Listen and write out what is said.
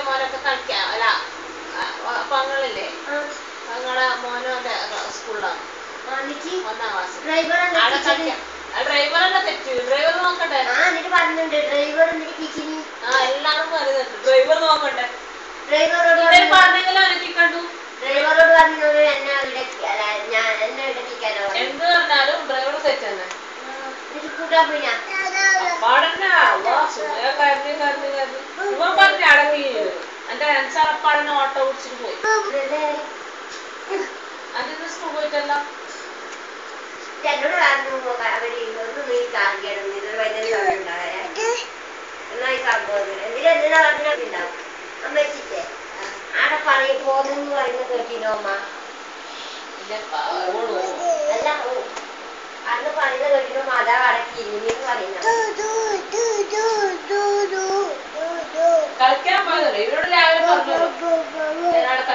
മോനൊക്കെ കളിക്കാം അല്ല പങ്ങളില്ലേ ഞങ്ങളെ മോനോന്റെ സ്കൂളിലാണ് 1ാം ക്ലാസ് ഡ്രൈവറല്ല തെറ്റ് ഡ്രൈവർ നോക്കട്ടെ എല്ലാരും പറയുന്നുണ്ട് ഡ്രൈവർ നോക്കട്ടെ പറഞ്ഞെങ്കിലും എനിക്ക് കണ്ടു ഡ്രൈവറോട് പറഞ്ഞോട് എന്ത് പറഞ്ഞാലും ഡ്രൈവർ തെറ്റ് തന്നെ ഇവൻ പറഞ്ഞ അടങ്ങി എന്റെ അൻസാറപ്പാടനെ ഓട്ടോ ഓടിച്ചിട്ട് പോയി അതിന് സ്കൂൾ പോയിട്ടല്ല എന്നോട് പറഞ്ഞു അവര് ഒന്നും നീ കാണിക്കണം ഇതൊരു വൈകുന്നേരം ഉണ്ടാകാൻ എന്നായി സംഭവം എന്തിനാ പറഞ്ഞിട്ടുണ്ടാവും അമ്മച്ചിട്ടേ ആടെ പറയും പോന്നെന്ന് പറയുന്നത് കേട്ടിനോ അമ്മ അല്ല അന്ന് പറയുന്നത് കേട്ടിനോ അതാ അടക്കി ഇനിന്ന് പറയുന്നത്